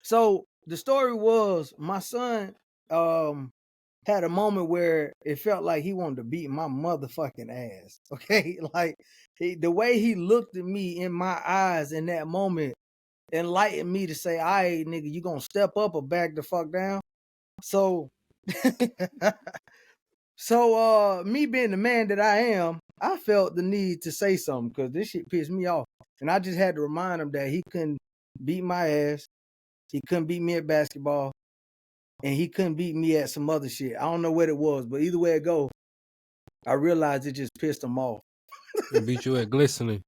So the story was my son had a moment where it felt like he wanted to beat my motherfucking ass. Okay, like the way he looked at me in my eyes in that moment enlightened me to say, "All right, nigga, you gonna step up or back the fuck down." So, me being the man that I am, I felt the need to say something because this shit pissed me off, and I just had to remind him that he couldn't beat my ass, he couldn't beat me at basketball, and he couldn't beat me at some other shit. I don't know what it was, but either way it go, I realized it just pissed him off. He beat you at glistening.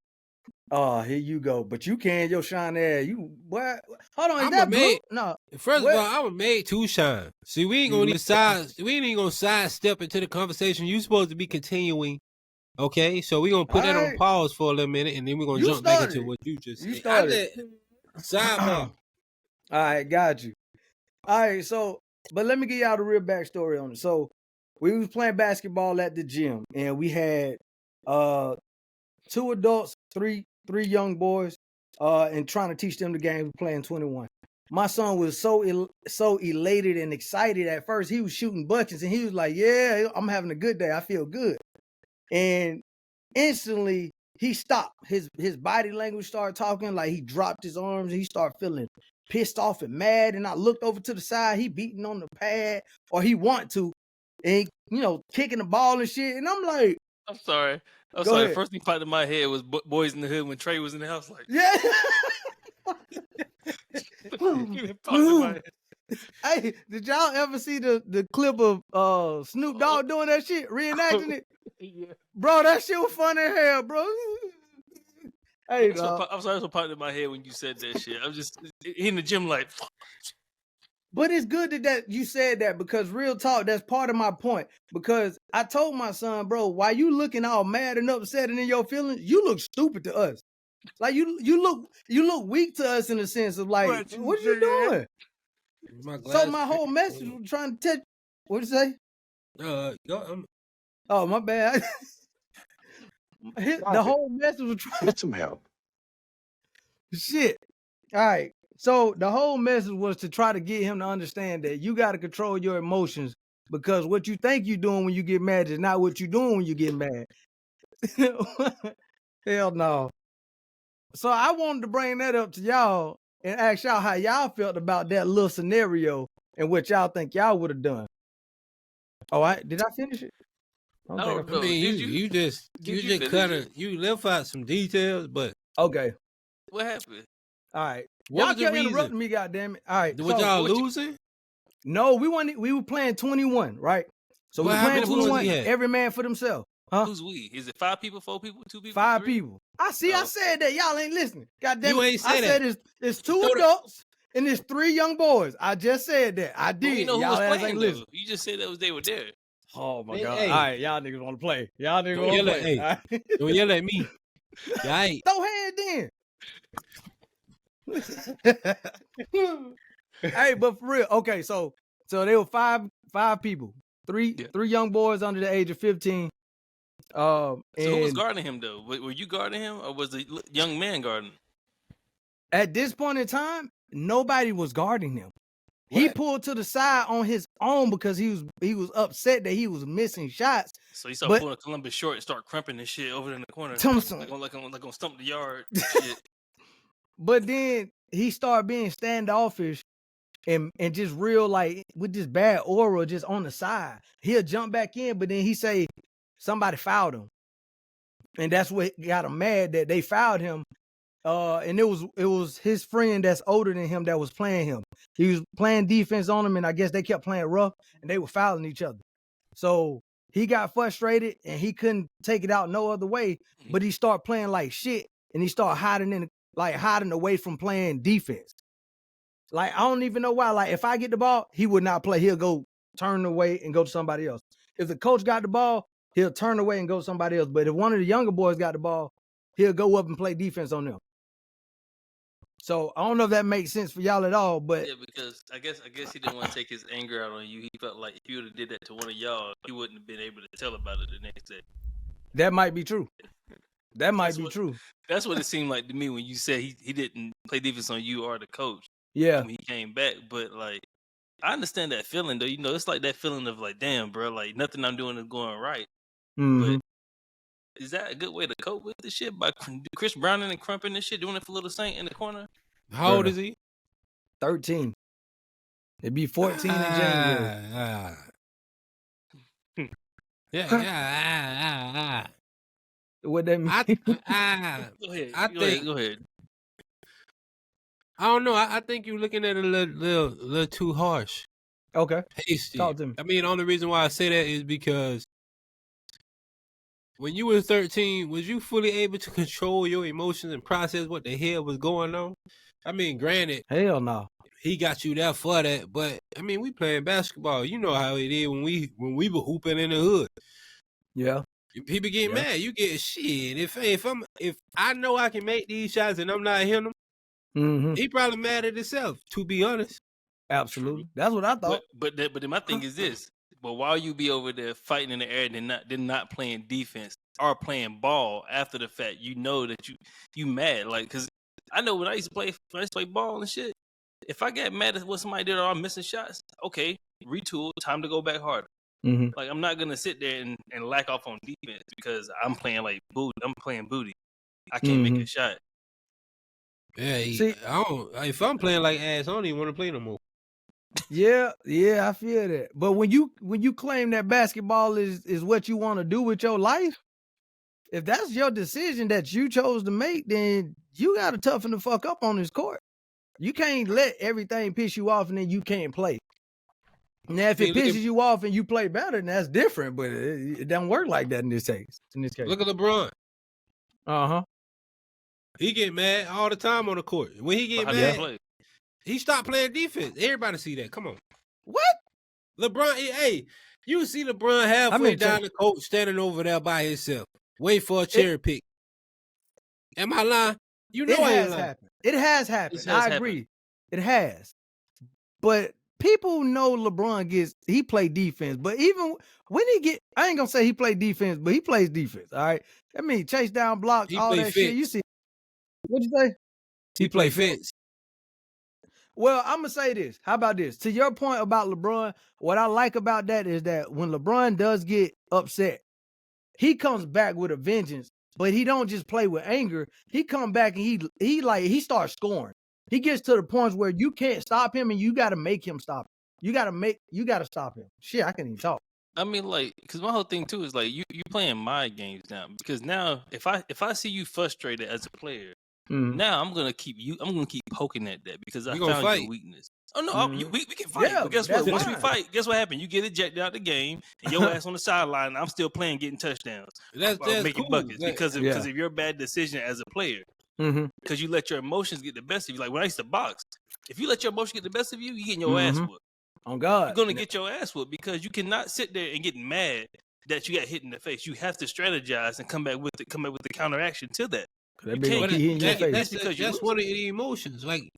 Oh, here you go. But you can, your shine ass. You what? Hold on, is I'm that a blue? maid. No. First What? of all, I'm a maid to shine. See, we ain't gonna sidestep into the conversation. You supposed to be continuing. Okay, so we're gonna put that on pause for a little minute, and then we're gonna jump back into what you just said. You started. Sidebar. All right, got you. All right, so but let me give y'all the real backstory on it. So we was playing basketball at the gym, and we had 2 adults, three young boys, and trying to teach them the game. We playing 21. My son was so elated and excited at first. He was shooting buckets, and he was like, "Yeah, I'm having a good day. I feel good." And instantly he stopped. His body language started talking, like he dropped his arms, and he started feeling pissed off and mad. And I looked over to the side, he beating on the pad, or he want to, and kicking the ball and shit. And I'm like, I'm sorry. Go ahead. The first thing popped in my head was Boys in the Hood when Trey was in the house. Like, yeah. Hey, did y'all ever see the clip of Snoop Dogg doing that shit, reenacting it? Yeah. Bro, that shit was funny as hell, bro. Hey, I'm sorry, that's what popped in my head when you said that shit. I'm just in the gym like. But it's good that you said that, because real talk, that's part of my point. Because I told my son, bro, why you looking all mad and upset and in your feelings, you look stupid to us. Like you look weak to us in the sense of like, what you doing? So my whole message was trying to tell. What'd you say? Oh, my bad. The whole message was trying to Get some help. Shit. All right. So the whole message was to try to get him to understand that you got to control your emotions, because what you think you're doing when you get mad is not what you're doing when you get mad. Hell no. So I wanted to bring that up to y'all and ask y'all how y'all felt about that little scenario and what y'all think y'all would have done. Did I finish it? I don't know. I mean, you just you left out some details, but okay. What happened? All right. What y'all kept interrupting me, goddammit. All right. Was y'all losing? No, we were playing 21, right? So we were playing 21, every man for themselves. Huh? Who's we? Is it 5 people, 4 people, 2 people? 5 people. I said that. Y'all ain't listening. Goddamn you it. Ain't I said it's 2 adults and it's 3 young boys. I just said that. I did. You know y'all who was playing, ain't listening. You just said that they were there. Oh my God. All right, y'all niggas want to play. Y'all niggas want to play. Hey, don't yell at me. Right. Throw hands then. Hey, but for real. Okay, so there were 5 people. 3 young boys under the age of 15. So who was guarding him though? Were you guarding him, or was the young man guarding him? At this point in time, nobody was guarding him. What? He pulled to the side on his own because he was upset that he was missing shots. So he started pulling a Columbus short and start crumping this shit over in the corner. Like on Stump the Yard shit. But then he started being standoffish and just real, like, with this bad aura just on the side. He'll jump back in, but then he say somebody fouled him. And that's what got him mad, that they fouled him. And it was his friend that's older than him that was playing him. He was playing defense on him, and I guess they kept playing rough, and they were fouling each other. So he got frustrated, and he couldn't take it out no other way. But he started playing like shit, and he started hiding away from playing defense. Like, I don't even know why. Like, if I get the ball, he would not play. He'll go turn away and go to somebody else. If the coach got the ball, he'll turn away and go to somebody else. But if one of the younger boys got the ball, he'll go up and play defense on them. So I don't know if that makes sense for y'all at all, but yeah, because I guess he didn't want to take his anger out on you. He felt like if you would have did that to one of y'all, he wouldn't have been able to tell about it the next day. That might be true. That might be true. That's what it seemed like to me when you said he didn't play defense on you or the coach. Yeah. when he came back. But like, I understand that feeling though. You know, it's like that feeling of like, damn, bro, like nothing I'm doing is going right. Mm-hmm. But is that a good way to cope with this shit by Chris Browning and Crumping this shit, doing it for Little Saint in the corner? How old is he? 13. It'd be 14 in January. Yeah. What that mean? Go ahead. I don't know. I think you're looking at it a little too harsh. Okay. Hasty. Talk to me. I mean, the only reason why I say that is because when you were 13, was you fully able to control your emotions and process what the hell was going on? I mean, granted, hell no. He got you there for that, but I mean, we playing basketball. You know how it is when we were hooping in the hood. Yeah. People get mad. You get shit. If I know I can make these shots and I'm not hitting them, he probably mad at himself. To be honest. Absolutely. True. That's what I thought. But then my thing is this. But while you be over there fighting in the air and not playing defense or playing ball after the fact, you know that you mad. Like, cause I know when I used to play ball and shit, if I get mad at what somebody did or I'm missing shots, okay, retool, time to go back harder. Like, I'm not gonna sit there and lack off on defense because I'm playing like booty. I'm playing booty. I can't make a shot. Yeah, if I'm playing like ass, I don't even want to play no more. Yeah, I feel that. But when you claim that basketball is what you want to do with your life, if that's your decision that you chose to make, then you got to toughen the fuck up on this court. You can't let everything piss you off and then you can't play. Now, if it pisses you off and you play better, then that's different. But it don't work like that in this case. Look at LeBron. He get mad all the time on the court. When he get mad, he stopped playing defense. Everybody see that. Come on. What? LeBron, hey, you see LeBron halfway down the court standing over there by himself, wait for a cherry pick. Am I lying? You know it has happened. It has happened. I agree. It has. But people know LeBron he play defense. But even when I ain't gonna say he play defense, but he plays defense. All right. I mean, chase down blocks, all that shit. You see. What'd you say? He play fence. Well, I'm gonna say this. How about this? To your point about LeBron, what I like about that is that when LeBron does get upset, he comes back with a vengeance. But he don't just play with anger. He come back and he starts scoring. He gets to the points where you can't stop him and you got to make him stop. You got to stop him. Shit, I can't even talk. I mean, like, because my whole thing too is like you playing my games now. Because now, if I see you frustrated as a player, now I'm gonna keep poking at that because I found your weakness. Oh no, we can fight. Yeah, but guess what? Once we fight, guess what happened? You get ejected out the game, and your ass on the sideline. And I'm still playing, getting touchdowns, that's making cool. buckets because of your bad decision as a player. Because you let your emotions get the best of you. Like when I used to box, if you let your emotions get the best of you, you getting your ass whooped. On God, you're gonna get your ass whooped because you cannot sit there and get mad that you got hit in the face. You have to strategize and come back with the counteraction to that. That's one of the emotions. Like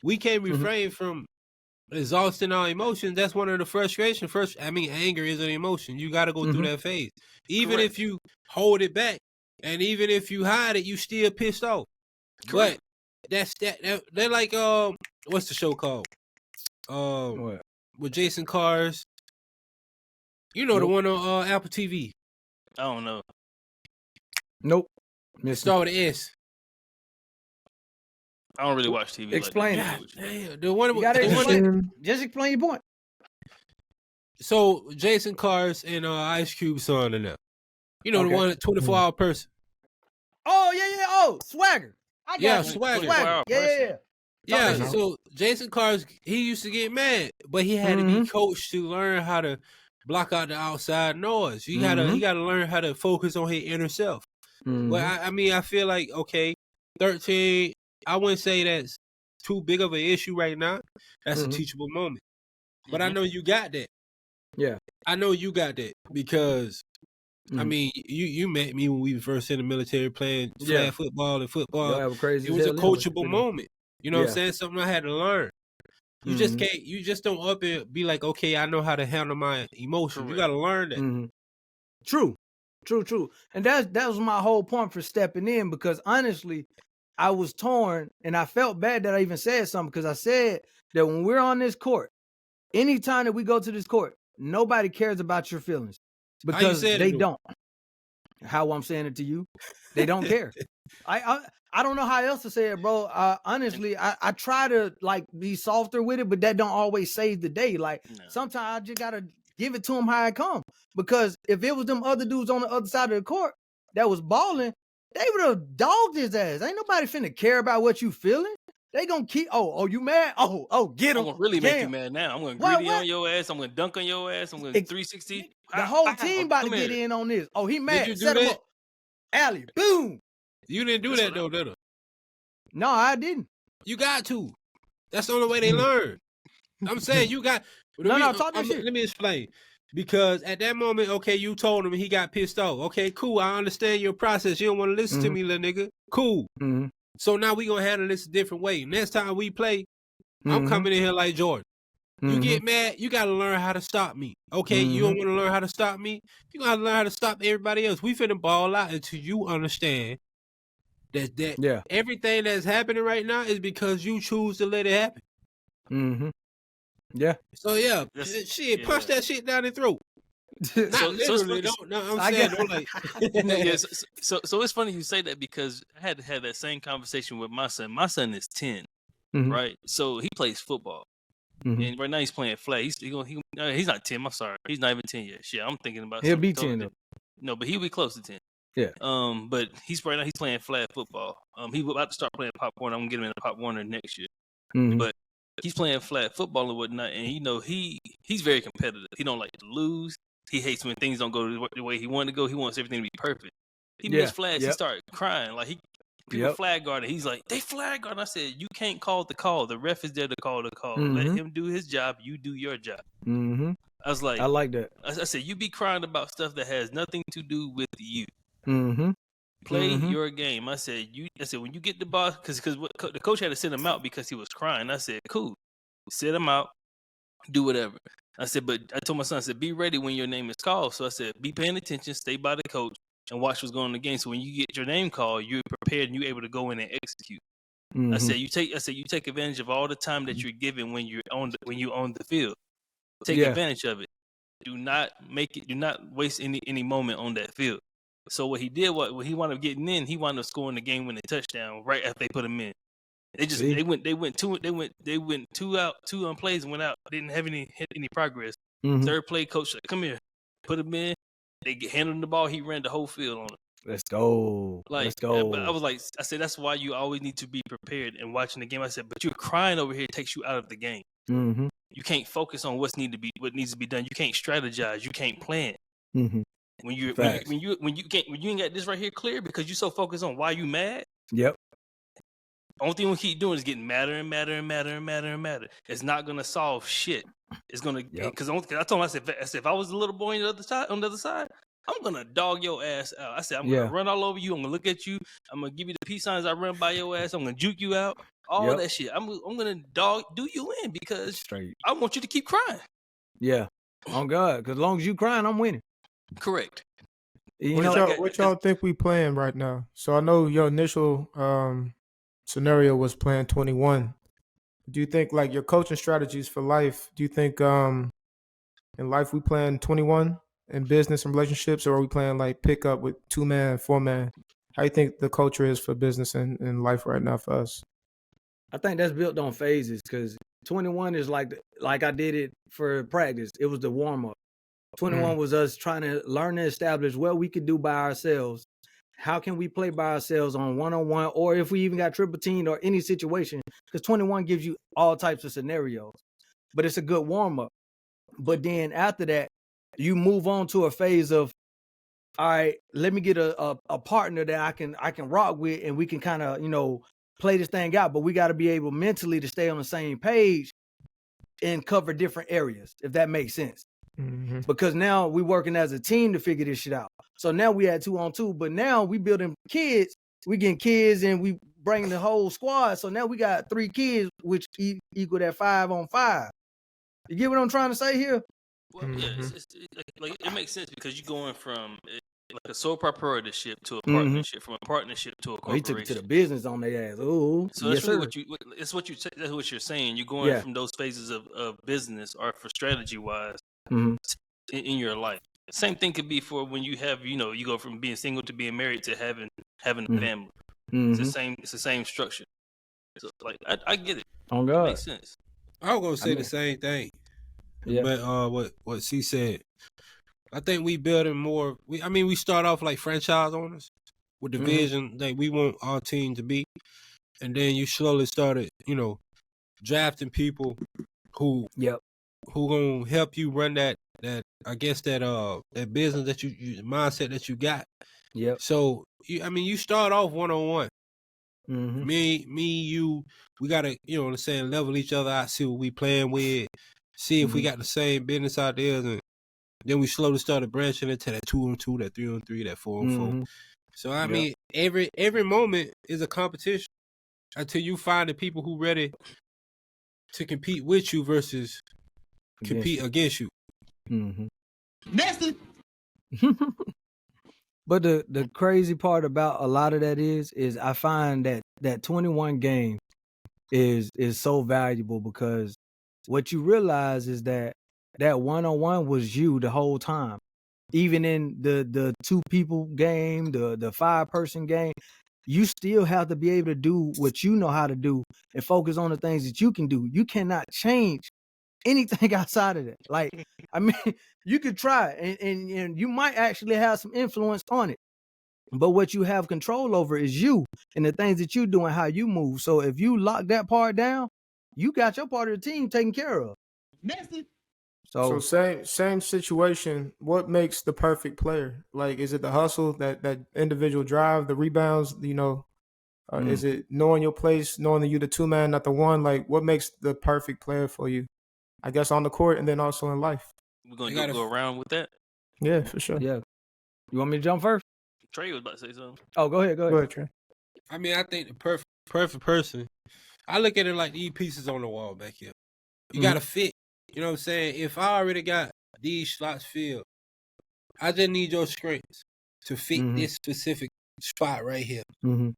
we can't refrain from exhausting our emotions. That's one of the frustrations. Anger is an emotion. You got to go through that phase. Even if you hold it back, and even if you hide it, you still pissed off. Correct. But they're like what's the show called? What? With Jason Cars. You know the one on Apple TV. I don't know. Nope. Start with an S. I don't really watch TV. Explain like it. The one. Just explain your point. So Jason Cars and Ice Cube son in there. You know the one 24-hour person. Oh yeah. Oh, Swagger. I got you. Swagger. Yeah. So Jason Cars, he used to get mad, but he had to be coached to learn how to block out the outside noise. He got to learn how to focus on his inner self. But I feel like 13. I wouldn't say that's too big of an issue right now. That's a teachable moment. But I know you got that. Yeah, I know you got that because I mean, you met me when we first in the military playing flag football and football. It was a coachable moment. You know what I'm saying? Something I had to learn. You just can't. You just don't up and be like, okay, I know how to handle my emotions. Correct. You got to learn that. True. And that was my whole point for stepping in because honestly, I was torn, and I felt bad that I even said something because I said that when we're on this court, anytime that we go to this court, nobody cares about your feelings because they don't. How I'm saying it to you, they don't care. I don't know how else to say it, bro. Honestly, I try to like be softer with it, but that don't always save the day. Like sometimes I just gotta give it to them how it come. Because if it was them other dudes on the other side of the court that was balling, they would have dogged his ass. Ain't nobody finna care about what you feeling. They gonna keep. Oh, you mad? Oh, get him. I'm gonna really make you mad now. I'm gonna greedy on your ass. I'm gonna dunk on your ass. I'm gonna 360. The whole team about to get in on this. Oh, he mad. Did you Set do him that? up. Alley, boom. You didn't do that though, did you? No, I didn't. You got to. That's the only way they learn. I'm saying you got. Talk that shit. Let me explain. Because at that moment, okay, you told him he got pissed off. Okay, cool. I understand your process. You don't want to listen to me, little nigga. Cool. So now we gonna handle this a different way. Next time we play, I'm coming in here like Jordan. You get mad, you gotta learn how to stop me. Okay, you don't want to learn how to stop me. You gotta learn how to stop everybody else. We finna ball out until you understand that everything that's happening right now is because you choose to let it happen. Yeah. So yeah, punch that shit down the throat. Not literally. I'm saying don't like. So it's funny you say that because I had to have that same conversation with my son. My son is 10, right? So he plays football, and right now he's playing flag. He's not 10. I'm sorry, he's not even 10 yet. Shit, I'm thinking about he'll be 10 though. No, but he'll be close to 10. Yeah. But he's playing flag football. He's about to start playing Pop Warner. I'm gonna get him in the Pop Warner next year. But he's playing flag football and whatnot, and he's very competitive. He don't like to lose. He hates when things don't go the way he wanted to go. He wants everything to be perfect. He missed flags. He started crying. Like people flag guarding. He's like, they flag guarding. I said, you can't call the call. The ref is there to call the call. Let him do his job. You do your job. I was like, I like that. I said, you be crying about stuff that has nothing to do with you. Play your game. I said, when you get the ball, because the coach had to send him out because he was crying. I said, cool, sit him out, do whatever. I said, but I told my son, I said, be ready when your name is called. So I said, be paying attention, stay by the coach, and watch what's going on in the game. So when you get your name called, you're prepared and you're able to go in and execute. I said, you take advantage of all the time that you're given when you're on the field. Take advantage of it. Do not waste any moment on that field. So what he did, when he wound up getting in, he wound up scoring the game-winning touchdown right after they put him in. They went two out, two on plays and went out. Didn't have any progress. Third play, coach said, come here, put him in. They handed him the ball. He ran the whole field on it. Let's go. Let's go. But I said, that's why you always need to be prepared and watching the game. I said, but you're crying over here takes you out of the game. You can't focus on what needs to be done. You can't strategize. You can't plan. When you ain't got this right here clear because you're so focused on why you mad. Yep. Only thing we keep doing is getting madder and madder and madder and madder and madder. It's not gonna solve shit. It's gonna because I told him I said if I was a little boy on the other side, I'm gonna dog your ass out. I said I'm gonna run all over you. I'm gonna look at you. I'm gonna give you the peace signs. I run by your ass. I'm gonna juke you out. All that shit. I'm gonna do you in because I want you to keep crying. Yeah. Oh God, because as long as you crying, I'm winning. Correct. What y'all think we playing right now? So I know your initial scenario was playing 21. Do you think like your coaching strategies for life? Do you think in life we playing 21 in business and relationships, or are we playing like pickup with 2-man, 4-man? How do you think the culture is for business and life right now for us? I think that's built on phases because 21 is like I did it for practice. It was the warm up. 21 was us trying to learn and establish what we could do by ourselves. How can we play by ourselves on one-on-one, or if we even got triple teamed or any situation? Because 21 gives you all types of scenarios, but it's a good warm up. But then after that, you move on to a phase of, all right, let me get a partner that I can rock with, and we can kind of play this thing out. But we got to be able mentally to stay on the same page and cover different areas, if that makes sense. Because now we working as a team to figure this shit out. So now we had 2-on-2, but now we building kids. We getting kids and we bring the whole squad. So now we got 3 kids, which equal that 5-on-5. You get what I'm trying to say here? Well, yeah, it makes sense because you're going from like a sole proprietorship to a partnership, from a partnership to a corporation. He took it to the business on their ass. Ooh, so that's really that's what you're saying. You're going from those phases of business or for strategy wise in your life. Same thing could be for when you have, you go from being single to being married to having a family. It's the same structure. So like I get it. On God. It makes sense. I was gonna say the same thing. Yeah. But what C said, I think we building more. We start off like franchise owners with the vision that we want our team to be, and then you slowly started, drafting people who gonna help you run that I guess that business that you mindset that you got. Yeah. So you start off 1-on-1. Me, you, we gotta, level each other out, see what we playing with, see if we got the same business ideas, and then we slowly started branching into that 2-on-2, that 3-on-3, that 4-on-4. So every moment is a competition until you find the people who ready to compete with you versus compete against you. Nasty. But the crazy part about a lot of that is I find that 21 game is so valuable, because what you realize is that 1-on-1 was you the whole time. Even in the 2 people game, the 5-person game, you still have to be able to do what you know how to do and focus on the things that you can do. You cannot change anything outside of that. Like, you could try and you might actually have some influence on it. But what you have control over is you and the things that you do and how you move. So if you lock that part down, you got your part of the team taken care of. Nasty. So same situation. What makes the perfect player? Like, is it the hustle, that individual drive, the rebounds? Is it knowing your place, knowing that you're the 2-man, not the one? Like, what makes the perfect player for you? I guess on the court and then also in life. We're gonna go around with that. Yeah, for sure. Yeah. You want me to jump first? Trey was about to say something. Oh, go ahead. Go ahead, Trey. I think the perfect person, I look at it like these pieces on the wall back here. You gotta fit. You know what I'm saying? If I already got these slots filled, I just need your strengths to fit this specific spot right here. And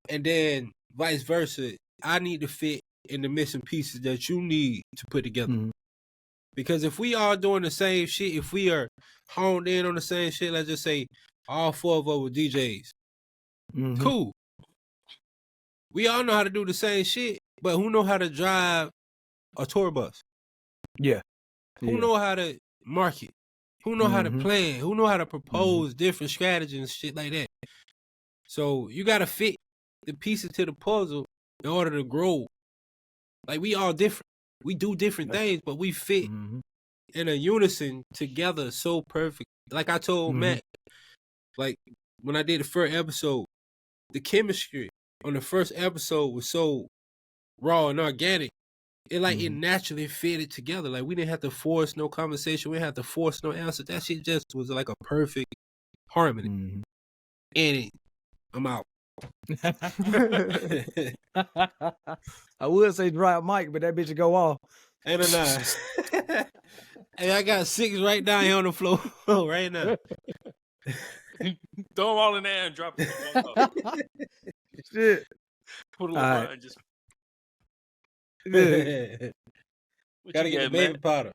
then vice versa, I need to fit in the missing pieces that you need to put together. Because if we all doing the same shit, if we are honed in on the same shit, let's just say all 4 of us were DJs. Cool. We all know how to do the same shit, but who know how to drive a tour bus? Yeah. Who know how to market? Who know how to plan? Who know how to propose different strategies and shit like that? So you got to fit the pieces to the puzzle in order to grow. Like, we all different. We do different things, but we fit in a unison together so perfect. Like I told Matt, like when I did the first episode, the chemistry on the first episode was so raw and organic. It naturally fitted together. Like, we didn't have to force no conversation. We didn't have to force no answer. That shit just was like a perfect harmony. And I'm out. I would say drop mic, but that bitch would go off. 8 or 9. Hey, I got 6 right down here on the floor right now. Throw them all in there and drop it. Shit. Put a little right. Just gotta get the baby powder.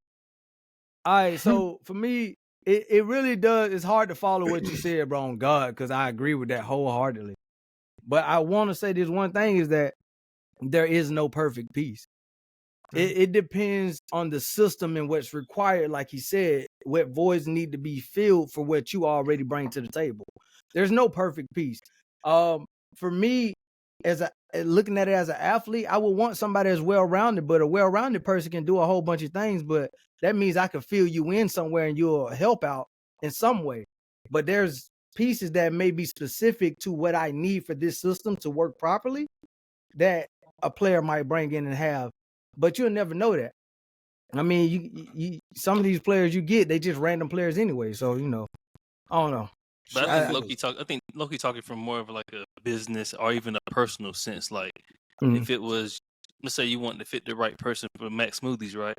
All right, so for me, it really does. It's hard to follow what you said, bro, on God, because I agree with that wholeheartedly. But I want to say this one thing is that there is no perfect piece. It depends on the system and what's required. Like he said, what voids need to be filled for what you already bring to the table. There's no perfect piece. For me, looking at it as an athlete, I would want somebody that's well-rounded, but a well-rounded person can do a whole bunch of things, but that means I can fill you in somewhere and you'll help out in some way. But there's pieces that may be specific to what I need for this system to work properly that a player might bring in and have, but you'll never know that. I mean, you some of these players you get, they just random players anyway. So, I don't know. But I think Loki talking from more of like a business or even a personal sense. Like, if it was, let's say you want to fit the right person for Max Smoothies, right?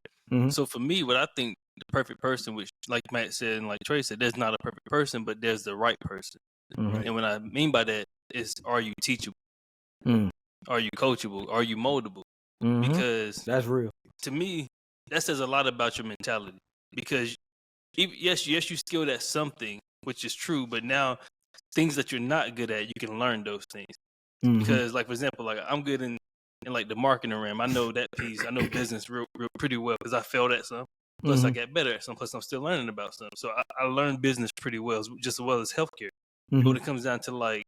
So for me, what I think the perfect person, which like Matt said and like Trey said, there's not a perfect person, but there's the right person. And what I mean by that is, are you teachable? Are you coachable? Are you moldable? Because that's real. To me, that says a lot about your mentality. Because yes, you skilled at something, which is true, but now things that you're not good at, you can learn those things. Because, like, for example, like I'm good in like the marketing realm. I know that piece. I know business real pretty well because I failed at some. Plus, I got better at some. Plus, I'm still learning about some. So I learned business pretty well, just as well as healthcare. But when it comes down to, like,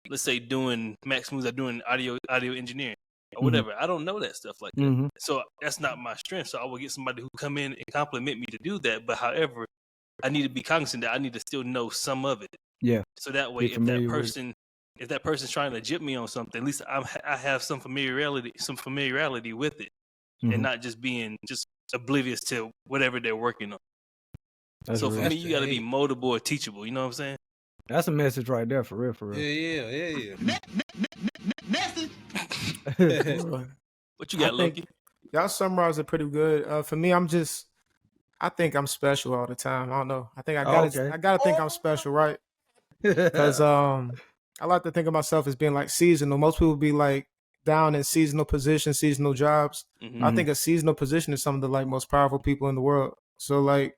let's say doing Max moves, or doing audio engineering or whatever, I don't know that stuff like that. So that's not my strength. So I will get somebody who come in and compliment me to do that. But however, I need to be cognizant that I need to still know some of it. Yeah. So that way, if that person's trying to jip me on something, at least I have some familiarity with it, and not just being just oblivious to whatever they're working on. So for me, you got to be moldable or teachable. You know what I'm saying? That's a message right there, for real. Yeah. Message. What you got, Loki? Y'all summarized it pretty good. For me, I think I'm special all the time. I don't know. I think I gotta think I'm special, right? Because I like to think of myself as being like seasonal. Most people be like down in seasonal positions, seasonal jobs. I think a seasonal position is some of the like most powerful people in the world. So like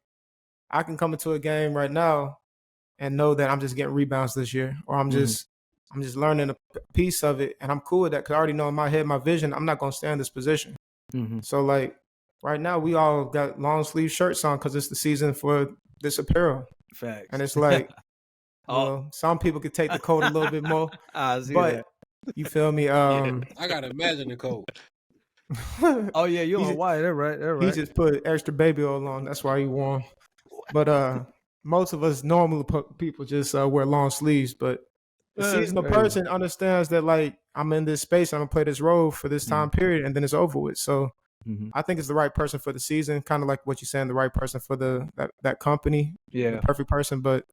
I can come into a game right now and know that I'm just getting rebounds this year, or I'm just learning a piece of it, and I'm cool with that because I already know in my head, my vision, I'm not gonna stay in this position. So like right now, we all got long sleeve shirts on because it's the season for this apparel. Facts. And it's like, well, some people could take the coat a little bit more, but you feel me? I gotta imagine the coat. Oh yeah, you're on white. They're right. He just put extra baby oil on. That's why he warm. But most of us normal people just wear long sleeves. But the seasonal person understands that like I'm in this space, I'm gonna play this role for this time period, and then it's over with. So I think it's the right person for the season, kind of like what you're saying, the right person for that company. Yeah, the perfect person. But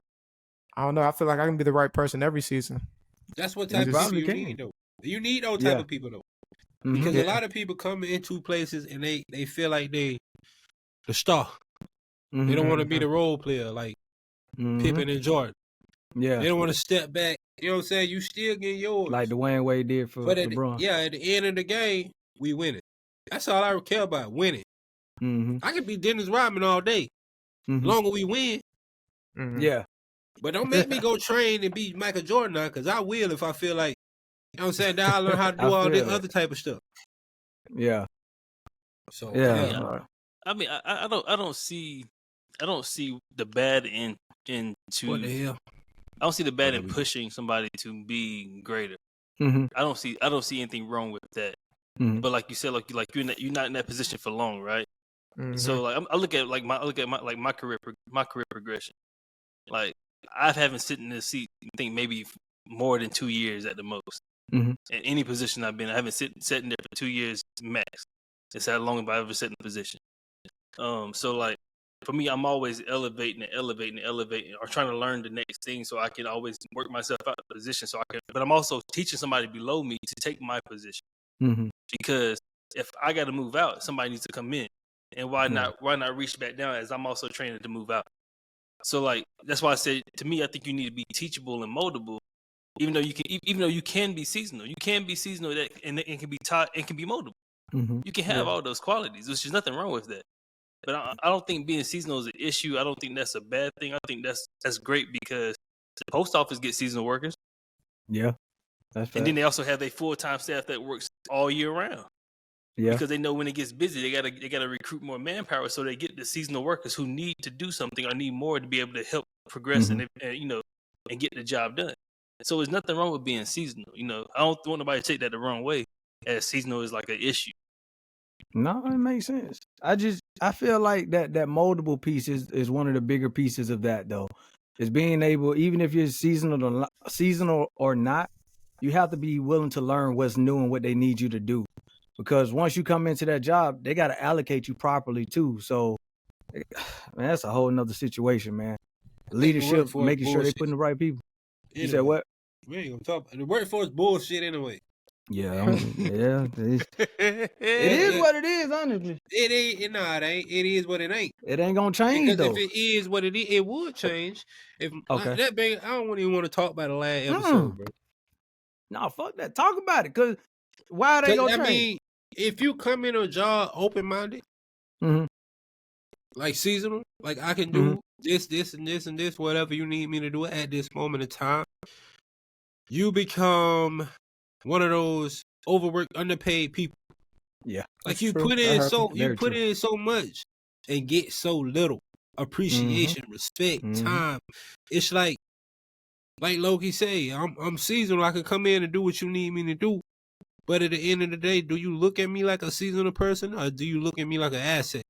I don't know. I feel like I can be the right person every season. That's what type of people you need, though. You need those type of people, though. Because a lot of people come into places and they feel like they the star. They don't want to be the role player like Pippen and Jordan. Yeah. They don't want to step back. You know what I'm saying? You still get yours. Like Dwayne Wade did for LeBron. At the end of the game, we win it. That's all I care about, winning. I could be Dennis Rodman all day. Long as we win. Yeah. But don't make me go train and be Michael Jordan now, because I will if I feel like, you know what I'm saying? Now I learn how to do all this other type of stuff. Yeah. So I mean, I don't see the bad in what the hell? I don't see the bad in pushing somebody to be greater. I don't see anything wrong with that. But like you said, like you're not in that position for long, right? So like I look at my career progression. Like I haven't sit in this seat, I think maybe more than 2 years at the most. In any position I've been, I haven't sat in there for 2 years max. It's how long have I ever sat in a position. So like for me, I'm always elevating, or trying to learn the next thing, so I can always work myself out of the position. But I'm also teaching somebody below me to take my position, because if I got to move out, somebody needs to come in, and why not reach back down as I'm also training to move out. So like that's why I said, to me, I think you need to be teachable and moldable, even though you can be seasonal. You can be seasonal and can be taught and can be moldable. You can have all those qualities. There's just nothing wrong with that. But I don't think being seasonal is an issue. I don't think that's a bad thing. I think that's great, because the post office gets seasonal workers. Yeah, that's fair. And then they also have their full-time staff that works all year round. Yeah, because they know when it gets busy, they gotta recruit more manpower, so they get the seasonal workers who need to do something or need more to be able to help progress and get the job done. So there's nothing wrong with being seasonal. I don't want nobody to take that the wrong way, as seasonal is like an issue. No, it makes sense. I feel like that moldable piece is one of the bigger pieces of that, though. Is being able, even if you're seasonal or not, you have to be willing to learn what's new and what they need you to do. Because once you come into that job, they got to allocate you properly too. So, man, that's a whole nother situation, man. Leadership, making sure they putting the right people. Anyway, you said what? We ain't gonna talk. The workforce bullshit anyway. Yeah, yeah. It is what it is, honestly. It ain't. No, it ain't. It is what it ain't. It ain't gonna change Because though. if it is what it is, it would change. If Okay. I don't even want to talk about the last episode, bro. No, fuck that. Talk about it, cause why they gonna change? I mean, if you come in a job open minded, like seasonal, like I can do this, and this, whatever you need me to do at this moment in time, you become one of those overworked, underpaid people. Yeah, like you put in so much and get so little appreciation, respect, time. It's like Loki say, I'm seasonal. I can come in and do what you need me to do. But at the end of the day, do you look at me like a seasonal person, or do you look at me like an asset?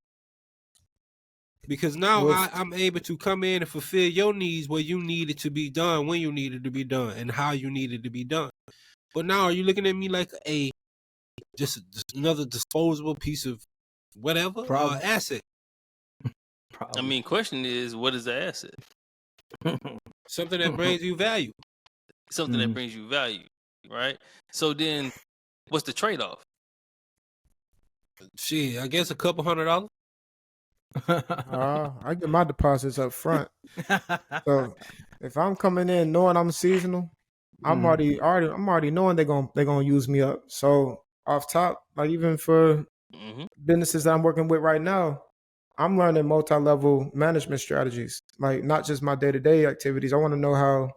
Because now I'm able to come in and fulfill your needs where you need it to be done, when you need it to be done, and how you need it to be done. But now, are you looking at me like just another disposable piece of whatever asset? I mean, question is, what is the asset? Something that brings you value. Something that brings you value, right? So then, what's the trade-off? Shit, I guess a couple $100. I get my deposits up front. So if I'm coming in knowing I'm seasonal, I'm already knowing they're gonna use me up. So off top, like even for businesses that I'm working with right now, I'm learning multi-level management strategies. Like not just my day-to-day activities. I want to know how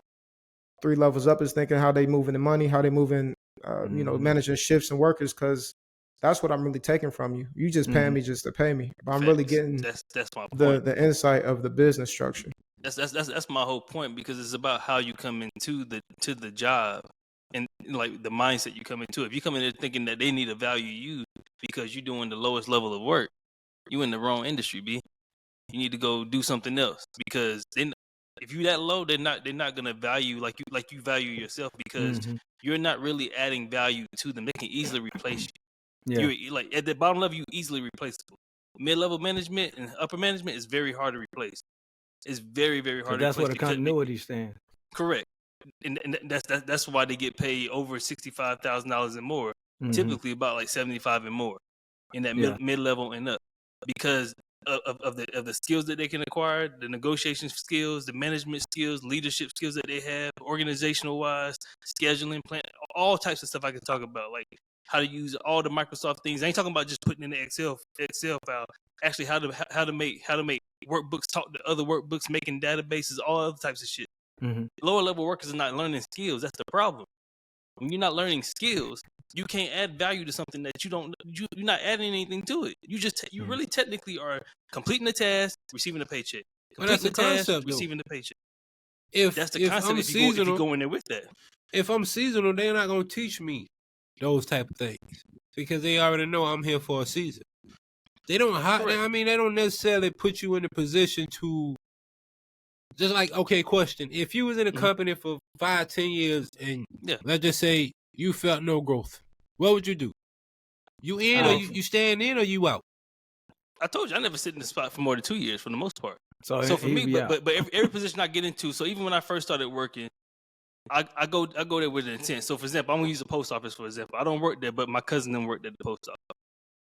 3 levels up is thinking, how they moving the money, how they moving, managing shifts and workers, because that's what I'm really taking from you. You just paying me just to pay me, but I'm really getting that's my point. The insight of the business structure. That's my whole point, because it's about how you come into the job and like the mindset you come into. If you come in there thinking that they need to value you because you're doing the lowest level of work, you in the wrong industry, B. You need to go do something else, because then if you that low, they're not gonna value like you value yourself, because you're not really adding value to them. They can easily replace you. Yeah. You're like at the bottom level, you easily replaceable. Mid-level management and upper management is very hard to replace. It's very, very hard. That's where the continuity stands. Correct, and that's why they get paid over $65,000 and more. Typically about like 75 and more in that mid-level and up, because of the skills that they can acquire, the negotiation skills, the management skills, leadership skills that they have, organizational wise, scheduling, plan, all types of stuff I can talk about, like how to use all the Microsoft things. I ain't talking about just putting in the Excel file. Actually, how to make workbooks talk to other workbooks, making databases, all other types of shit. Lower level workers are not learning skills. That's the problem. When you're not learning skills, you can't add value to something that you're not adding anything to it. You really technically are completing the task, receiving a paycheck. That's the concept, receiving the paycheck. That's the concept. If you go in there with that. If I'm seasonal, they're not gonna teach me those type of things, because they already know I'm here for a season. They don't they don't necessarily put you in a position to just like, okay, question. If you was in a company for 5-10 years and let's just say you felt no growth, what would you do? You in or you staying in or you out? I told you I never sit in the spot for more than 2 years for the most part. So for me, but every position I get into, so even when I first started working, I go there with an intent. So for example, I'm gonna use the post office for example. I don't work there, but my cousin them worked at the post office.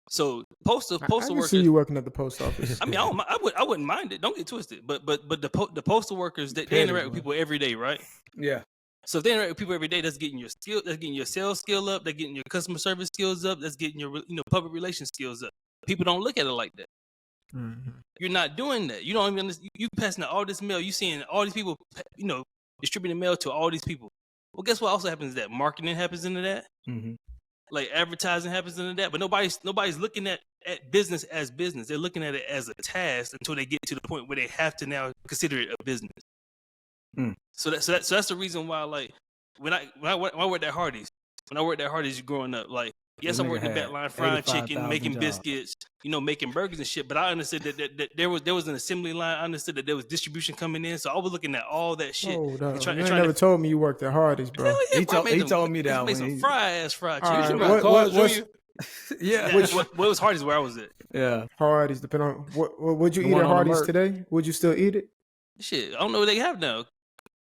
So postal workers. See you working at the post office. I mean, I wouldn't mind it. Don't get twisted. But the postal workers, they interact with people every day, right? Yeah. So if they interact with people every day, that's getting your skill, that's getting your sales skill up, that's getting your customer service skills up, that's getting your public relations skills up. People don't look at it like that. You're not doing that. You don't even you passing out all this mail. You seeing all these people, distributing mail to all these people. Well, guess what also happens? That marketing happens into that. Like advertising happens into that. But nobody's looking at business as business. They're looking at it as a task until they get to the point where they have to now consider it a business. So that's the reason why, like when I worked at Hardee's, growing up, like yes, I worked in the back line frying chicken, making biscuits, making burgers and shit. But I understood that there was an assembly line. I understood that there was distribution coming in. So I was looking at all that shit. You never told me you worked at Hardee's, bro. Yeah, he told me that made some fried chicken. What was Hardee's where I was at? Yeah, Hardee's. Depending on what would you eat at Hardee's today? Would you still eat it? Shit, I don't know what they have now.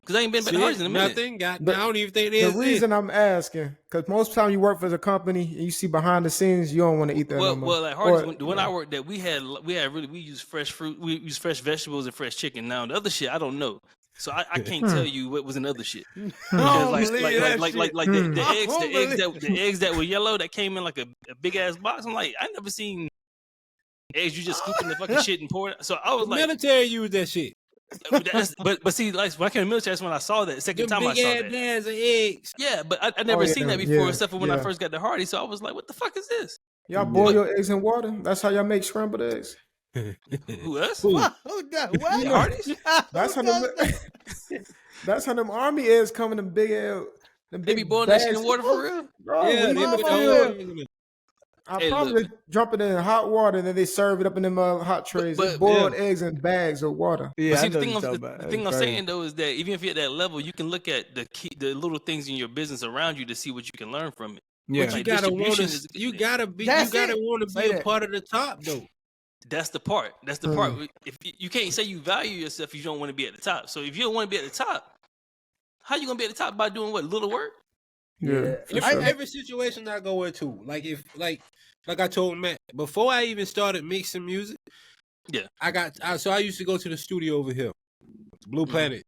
Because I ain't been back to Hardee's in a minute. Nothing. I don't even think there's the reason I'm asking, because most time you work for the company and you see behind the scenes, you don't want to eat that no more. Well, at Hardee's, when I worked there, we use fresh fruit, we use fresh vegetables and fresh chicken. Now the other shit, I don't know, so I can't tell you what was in other shit. Because like the eggs that were yellow that came in like a big ass box. I'm like, I never seen eggs you just scoop in the fucking shit and pour it. So I was like, military used that shit. But see, like when I came to the military, that's when I saw that. Second time I saw that. Of eggs. Yeah, but I never seen that before, except for when I first got to Hardee's. So I was like, what the fuck is this? Y'all boil your eggs in water? That's how y'all make scrambled eggs? Who else? What? Hardee's? That's how them army eggs come in them big egg. They be boiling that shit in water for real? Bro, I probably drop it in hot water and then they serve it up in them hot trays. Boiled eggs in bags of water. Yeah, see, the thing I'm saying though is that even if you're at that level, you can look at the little things in your business around you to see what you can learn from it. Yeah, but you gotta want to be a part of the top though. That's the part. That's the part. If you can't say you value yourself, if you don't want to be at the top. So if you don't want to be at the top, how you gonna be at the top by doing what? Little work? Yeah. Every situation I go into, like I told Matt before I even started mixing music. Yeah, I used to go to the studio over here, Blue Planet,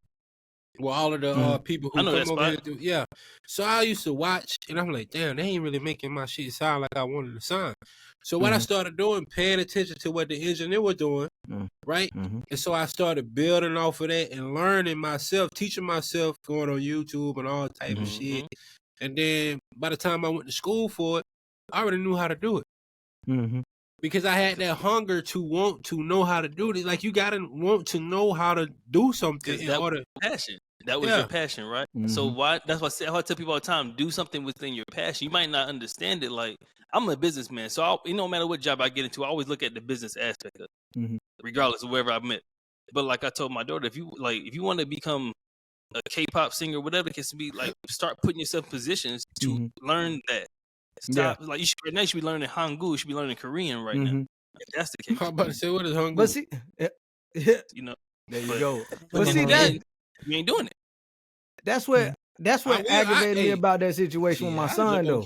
where all of the people who come over here. Yeah, so I used to watch, and I'm like, damn, they ain't really making my shit sound like I wanted to sound. So what I started doing, paying attention to what the engineer was doing, right? And so I started building off of that and learning myself, teaching myself, going on YouTube and all type of shit. And then by the time I went to school for it, I already knew how to do it. Because I had that hunger to want to know how to do it. Like, you got to want to know how to do something in order. Passion. That was your passion, right? So that's why I tell people all the time, do something within your passion. You might not understand it. Like, I'm a businessman, so no matter what job I get into, I always look at the business aspect of it, regardless of wherever I'm at. But like I told my daughter, if you want to become a K-pop singer, whatever it can be, like, start putting yourself in positions to learn that. Like, you should be learning Hangul, you should be learning Korean right now. If that's the case. I'm about to say, what is Hangul? But see, you know, there you go. But see, that you ain't doing it. That's what aggravated me about that situation with my son though.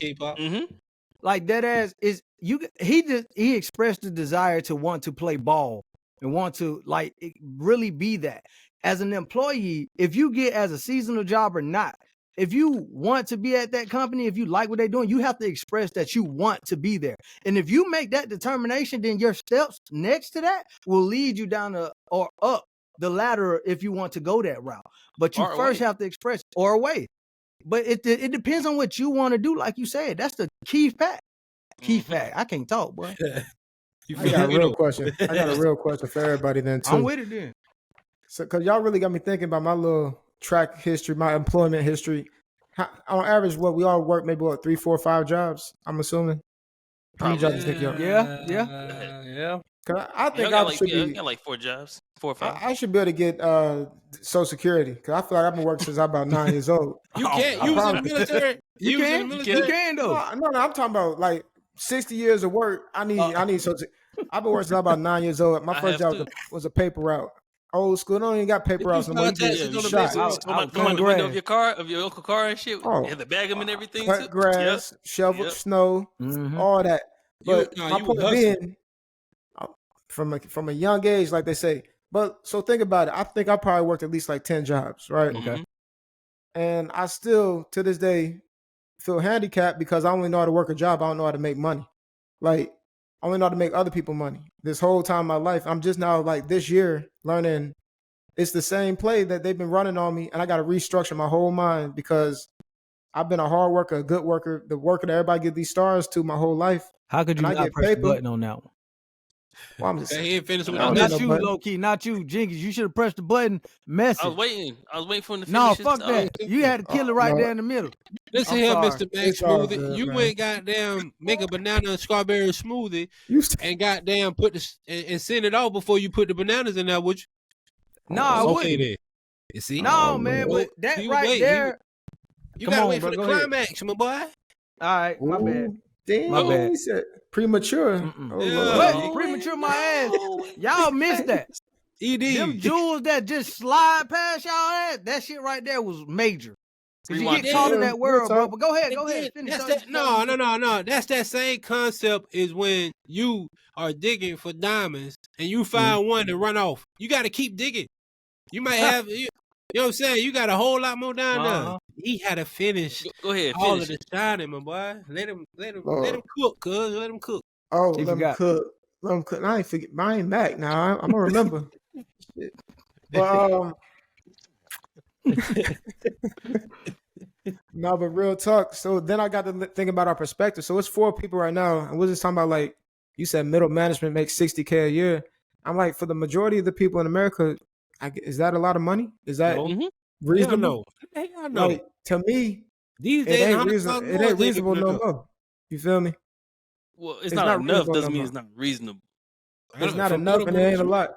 Like, that ass is he expressed the desire to want to play ball and want to like really be that. As an employee, if you get as a seasonal job or not, if you want to be at that company, if you like what they're doing, you have to express that you want to be there. And if you make that determination, then your steps next to that will lead you down or up the ladder if you want to go that route. But you first have to express or away. But it depends on what you want to do. Like you said, that's the key fact. I can't talk, boy. I got a real question. I got a real question for everybody then too. I'm with it then. So, cause y'all really got me thinking about my little track history, my employment history. On average, we all work maybe 3, 4, 5 jobs. I'm assuming. How many jobs you think y'all? Yeah. Cause I think I should be. Got like 4 jobs, 4 or 5. I should be able to get Social Security because I feel like I've been working since I'm about 9 years old. You can't use in the military. You can though. No, I'm talking about like 60 years of work. I need Social. I've been working since I'm about 9 years old. My first job was a paper route. Old school, don't even got paper routes no more. Come on the window of your car, of your local car and shit. You have to bag them and everything. Cut grass, shovel snow, all that. But my point being, from a young age, like they say. But so think about it. I think I probably worked at least like 10 jobs, right? Okay. And I still, to this day, feel handicapped because I only know how to work a job. I don't know how to make money. Like, I only know how to make other people money. This whole time of my life, I'm just now, like, this year, learning it's the same play that they've been running on me, and I got to restructure my whole mind because I've been a hard worker, a good worker, the worker that everybody give these stars to my whole life. How could you not press the button on that one? Well, I'm just he ain't finished with not you, low key, not you, Jenkins. You should have pressed the button. Message. I was waiting for him to finish. No, fuck that. You had to kill it right there in the middle. Listen here, Mr. Max Smoothie. You went goddamn make a banana and strawberry smoothie and goddamn and send it out before you put the bananas in there, would you? No, I wouldn't. Then. You see? No, man, but that right there. You gotta wait for the climax, my boy. All right, my bad. Damn, my bad. He said premature. What? Premature my ass. Y'all missed that. Them jewels that just slide past y'all ass, that shit right there was major. Cause you get caught in that world, bro. But go ahead. Finish. No. That's that same concept is when you are digging for diamonds and you find one to run off. You got to keep digging. You might have, you know what I'm saying? You got a whole lot more down there. He had to finish. Go ahead, all of the shining, my boy. Let him cook, cuz. Let him cook. Oh, let him cook. Let him cook. I ain't forget. I ain't back now. I'm gonna remember. But no, but real talk. So then I got to think about our perspective. So it's 4 people right now, and we're just talking about, like you said, middle management makes $60K a year. I'm like, for the majority of the people in America, is that a lot of money? Is that reasonable? I know. Like, to me, these days, it ain't reasonable no more. You feel me? Well, it's not enough doesn't mean it's not reasonable. It's not enough, and it ain't a lot.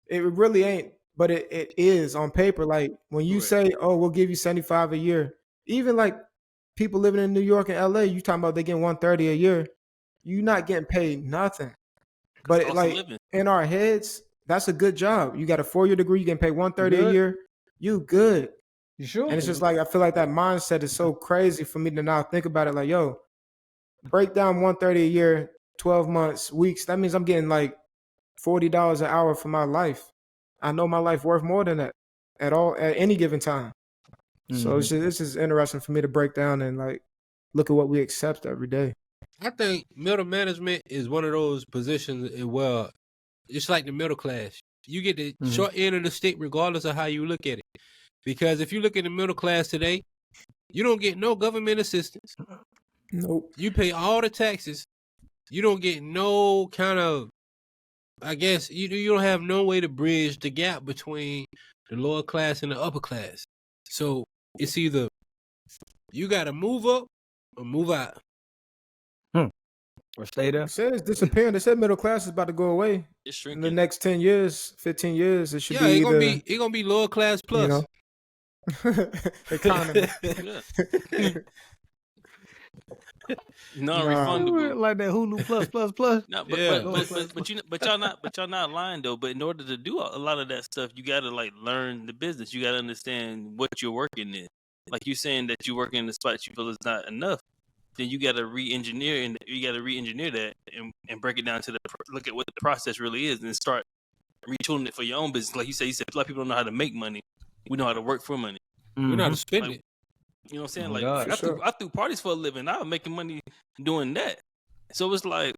It really ain't, but it is on paper. Like when you say, "Oh, we'll give you 75 a year," even like people living in New York and LA, you talking about they getting 130 a year. You not getting paid nothing, but like in our heads, that's a good job. You got a 4-year degree, you getting paid 130 a year. You good. You sure? And it's just like I feel like that mindset is so crazy for me to now think about it. Like, yo, break down 130 a year, 12 months, weeks. That means I'm getting like $40 an hour for my life. I know my life worth more than that at any given time. So this is interesting for me to break down and like look at what we accept every day. I think middle management is one of those positions where it's like the middle class. You get the short end of the stick regardless of how you look at it. Because if you look at the middle class today, you don't get no government assistance. Nope. You pay all the taxes. You don't get no kind of, I guess, you don't have no way to bridge the gap between the lower class and the upper class. So it's either you got to move up or move out. Or stay there. It says it's disappearing. They said middle class is about to go away. It's shrinking. In the next 10 years, 15 years, it should be it's gonna be lower class plus. You know? Economy. Non-refundable, like that Hulu plus. No, but y'all not lying though. But in order to do a lot of that stuff, you gotta like learn the business. You gotta understand what you're working in. Like you saying that you working in the spot you feel is not enough, then you gotta re-engineer that and break it down to look at what the process really is and start retooling it for your own business. Like you said, a lot of people don't know how to make money. We know how to work for money. We know how to spend it. You know what I'm saying? I threw parties for a living. I was making money doing that. So it's like,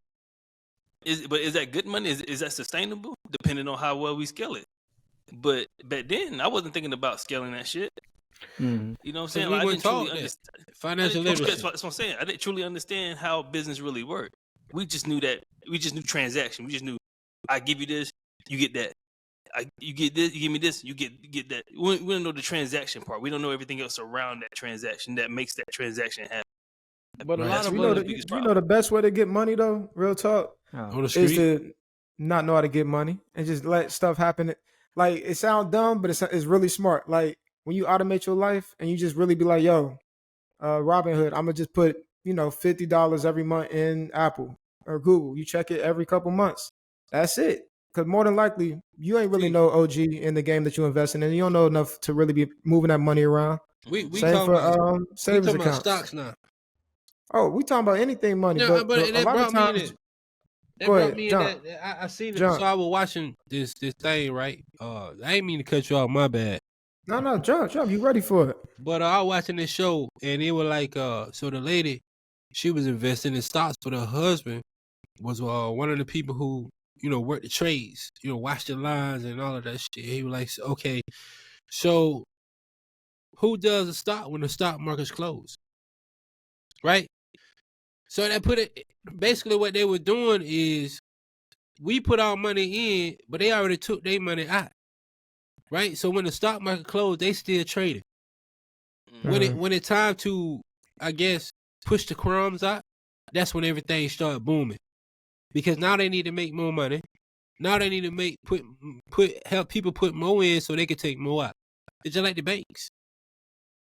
is that good money? Is that sustainable? Depending on how well we scale it. But back then, I wasn't thinking about scaling that shit. You know what I'm saying? Like, I didn't truly understand financial literacy. That's what I'm saying. I didn't truly understand how business really worked. We just knew transaction. We just knew I give you this, you get that. You get this, you give me this, you get that. We don't know the transaction part. We don't know everything else around that transaction that makes that transaction happen. But a lot of you know the best way to get money though, real talk, is to not know how to get money and just let stuff happen. Like it sounds dumb, but it's really smart. Like when you automate your life and you just really be like, yo, Robinhood, I'm gonna just put $50 every month in Apple or Google. You check it every couple months. That's it. Because more than likely, you ain't really no OG in the game that you invest in, and you don't know enough to really be moving that money around. We Same for savings accounts. Stocks now. Oh, we talking about anything money, but a lot of times. Go ahead, I seen it. So I was watching this thing, right? I ain't mean to cut you off. My bad. No, jump. You ready for it? But I was watching this show, and it was like, so the lady, she was investing in stocks, but her husband was one of the people who, work the trades, watch the lines and all of that shit. He was like, okay, so who does the stock when the stock market's closed? Right? So that put it, basically what they were doing is we put our money in, but they already took their money out. Right? So when the stock market closed, they still trading. When it's time to, I guess, push the crumbs out, that's when everything started booming. Because now they need to make more money. Now they need to help people put more in so they can take more out. It's just like the banks.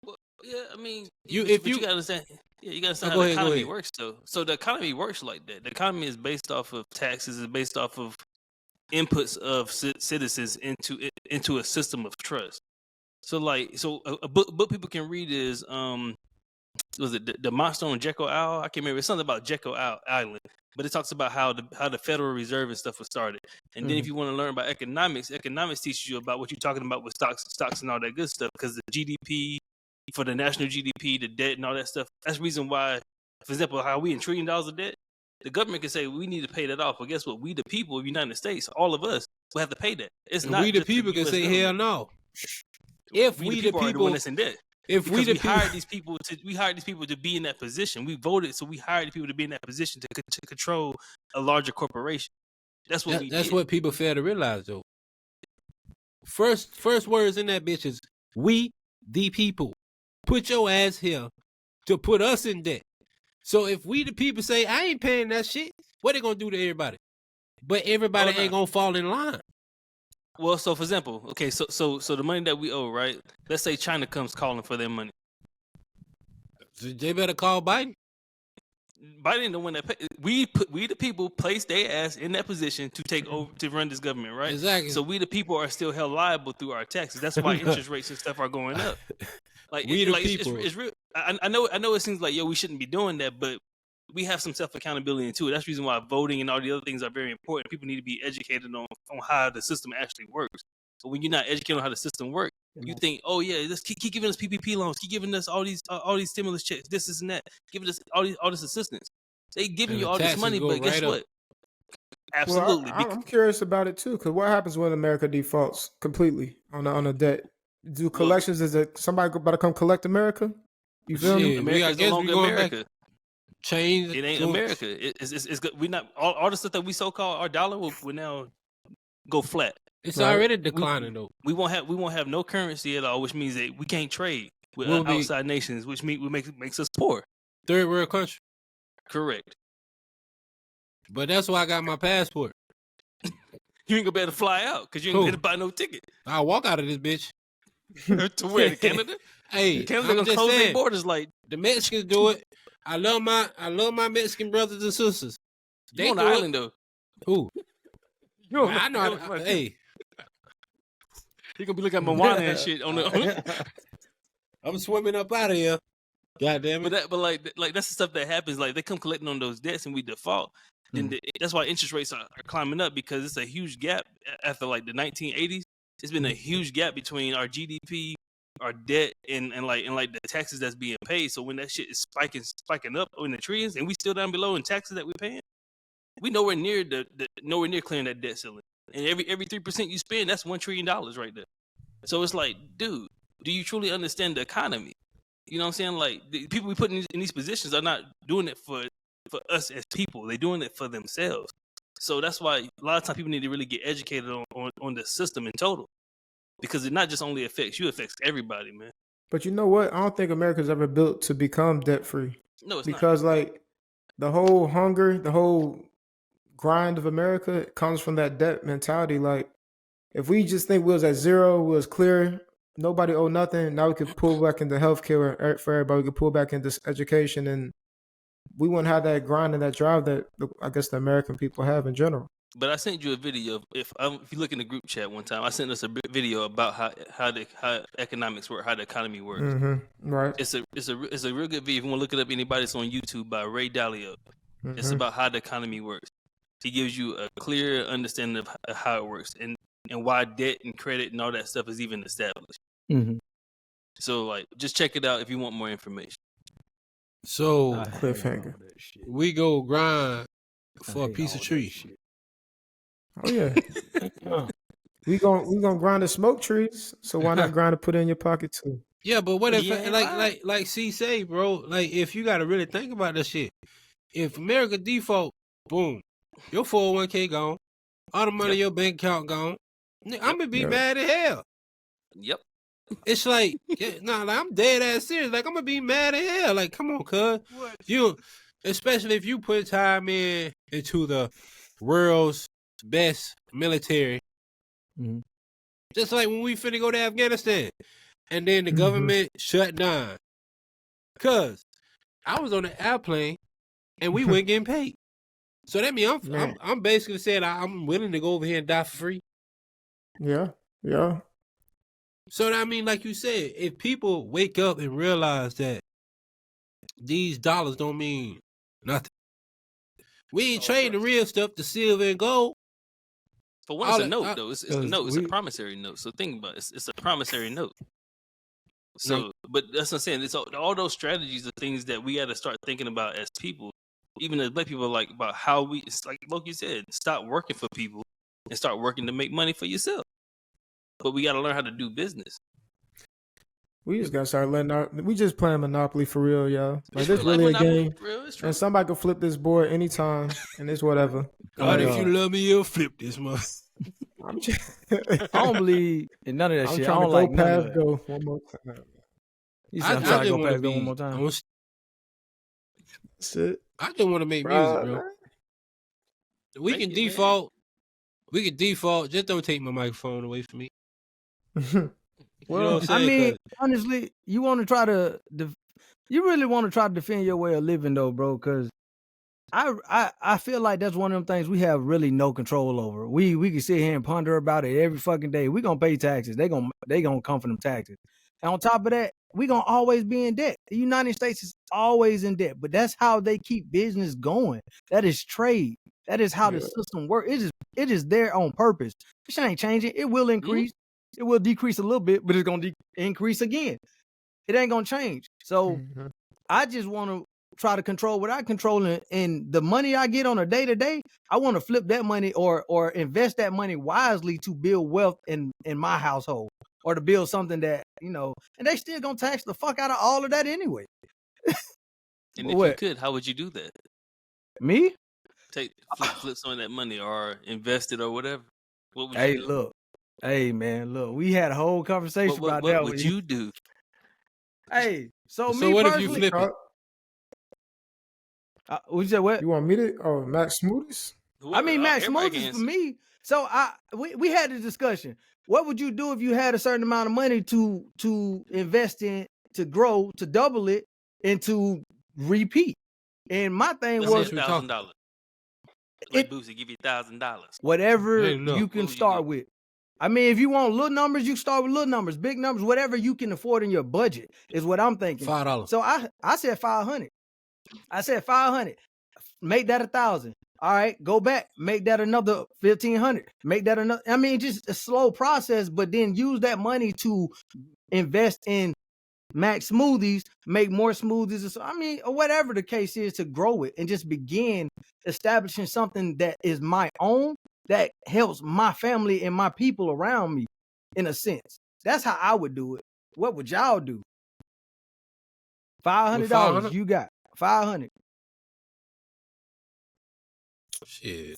Well, yeah, I mean, you gotta understand. Yeah, you gotta understand how the economy works, though. So the economy works like that. The economy is based off of taxes. It's based off of inputs of citizens into a system of trust. So a book people can read is was it the Monster on Jekyll Isle? I can't remember. It's something about Jekyll Island, but it talks about how the Federal Reserve and stuff was started. And then if you want to learn about economics teaches you about what you're talking about with stocks and all that good stuff, because the GDP, for the national GDP, the debt and all that stuff. That's the reason why, for example, how we in $1 trillion of debt, the government can say we need to pay that off. But guess what? We the people of the United States, all of us, will have to pay that. It's not we the people can say hell no. If we the people are the one that's in debt. If we hired these people to be in that position, we voted, so we hired the people to be in that position to control a larger corporation. That's what that's what people fail to realize, though. First words in that bitch is we the people. Put your ass here to put us in debt. So if we the people say I ain't paying that shit, what they gonna do to everybody? But everybody ain't gonna fall in line. Well, so for example, okay, so the money that we owe, right? Let's say China comes calling for their money. So they better call Biden. Biden the one that we the people place their ass in that position to take over to run this government, right? Exactly. So we the people are still held liable through our taxes. That's why interest rates and stuff are going up. Like we the people. It's real. I know it seems like we shouldn't be doing that, but we have some self-accountability into it. That's the reason why voting and all the other things are very important. People need to be educated on how the system actually works. So when you're not educated on how the system works, you think, oh yeah, let's keep giving us PPP loans, keep giving us all these stimulus checks, this and that, giving us all this assistance. They giving you all this money, but guess what? Absolutely. Well, I'm curious about it too, because what happens when America defaults completely on a debt? Do collections, is it somebody about to come collect America? You feel me? America's no longer America. Change. It ain't America. It's good. We not all the stuff that we so called our dollar will now go flat. It's already declining though. We won't have no currency at all, which means that we can't trade with outside nations, which makes us poor. Third world country. Correct. But that's why I got my passport. You ain't gonna be able to fly out because you ain't gonna be able to buy no ticket. I'll walk out of this bitch. To where? To Canada? Hey, Canada gonna close their borders like the Mexicans do it. I love my Mexican brothers and sisters. They on the island though. Who? I know. Hey, you gonna be looking at Moana and shit on the. I'm swimming up out of here. God damn it! But like that's the stuff that happens. Like they come collecting on those debts and we default. Then that's why interest rates are climbing up, because it's a huge gap after like the 1980s. It's been a huge gap between our GDP, our debt, and the taxes that's being paid. So when that shit is spiking up in the trillions, and we still down below in taxes that we're paying, we nowhere near nowhere near clearing that debt ceiling. And every 3% you spend, that's $1 trillion right there. So it's like, dude, do you truly understand the economy? You know what I'm saying? Like the people we put in these positions are not doing it for us as people. They're doing it for themselves. So that's why a lot of times people need to really get educated on the system in total, because it not just only affects you, it affects everybody, man. But you know what? I don't think America's ever built to become debt free. No, it's because not. Like the whole hunger, the whole grind of America comes from that debt mentality. Like if we just think we was at zero, we was clear, nobody owed nothing. Now we could pull back into healthcare for everybody. We could pull back into education, and we wouldn't have that grind and that drive that I guess the American people have in general. But I sent you a video. If you look in the group chat one time, I sent us a video about how economics work, how the economy works. Mm-hmm. Right. It's a real good video. If you want to look it up, anybody, it's on YouTube by Ray Dalio. Mm-hmm. It's about how the economy works. He gives you a clear understanding of how it works and why debt and credit and all that stuff is even established. Mm-hmm. So like, just check it out if you want more information. So cliffhanger. We go grind for a piece of tree. Oh yeah. we gonna grind the smoke trees. So why not grind to put it in your pocket too? Yeah, but what if like C say, bro? Like if you got to really think about this shit. If America default, boom, your 401k gone, all the money in your bank account gone. I'm gonna be mad as hell. Yep. It's like, like I'm dead ass serious. Like I'm gonna be mad as hell. Like, come on, cuz you, especially if you put time into the world's best military. Mm-hmm. Just like when we finna go to Afghanistan, and then the government shut down. Cuz I was on the airplane, and we weren't getting paid. So that means I'm basically saying I'm willing to go over here and die for free. Yeah. So I mean, like you said, if people wake up and realize that these dollars don't mean nothing, we ain't trading the real stuff, the silver and gold. For one, it's a note though. It's a note. It's a promissory note. So think about it. It's a promissory note. So, but that's what I'm saying. It's all those strategies are things that we got to start thinking about as people, even as black people, like about how it's like Loki said, stop working for people and start working to make money for yourself. But we got to learn how to do business. We just gotta start we just playing Monopoly for real, y'all. Like this really a game, and somebody can flip this board anytime, and it's whatever. God, if you love me, you'll flip this month. I don't believe in none of that shit. I don't like none of that. Go one more time. I'm trying to go past go one more time. Shit. I just want to make music, bro. We can default. We can default. Just don't take my microphone away from me. Well, I mean, honestly, you want to try to, you really want to try to defend your way of living, though, bro. Because I feel like that's one of them things we have really no control over. We can sit here and ponder about it every fucking day. We gonna pay taxes. They gonna come for them taxes. And on top of that, we gonna always be in debt. The United States is always in debt, but that's how they keep business going. That is trade. That is how the system works. It is there on purpose. This shit ain't changing. It will increase. It will decrease a little bit, but it's gonna increase again. It ain't gonna change. So I just want to try to control what I control, and the money I get on a day to day, I want to flip that money or invest that money wisely to build wealth in my household, or to build something that, and they still gonna tax the fuck out of all of that anyway. And if you could, how would you do that? Me? Flip some of that money or invest it or whatever. What would you do? Look. Hey man, look, we had a whole conversation about that. What would you do? Hey, so what if you flip it? You said what? You want me to? Oh, Max Smoothies? I mean, Max Smoothies for me. So we had a discussion. What would you do if you had a certain amount of money to invest in, to grow, to double it, and to repeat? And my thing was $1,000. Like Boosie, give you $1,000. Whatever you can start with. I mean, if you want little numbers, you start with little numbers, big numbers, whatever you can afford in your budget is what I'm thinking. $5. So I said 500. I said 500. Make that 1,000. All right, go back, make that another 1,500. Make that another. I mean, just a slow process, but then use that money to invest in Max Smoothies, make more smoothies. I mean, or whatever the case is, to grow it and just begin establishing something that is my own, that helps my family and my people around me, in a sense. That's how I would do it. What would y'all do? $500 you got. 500. Shit.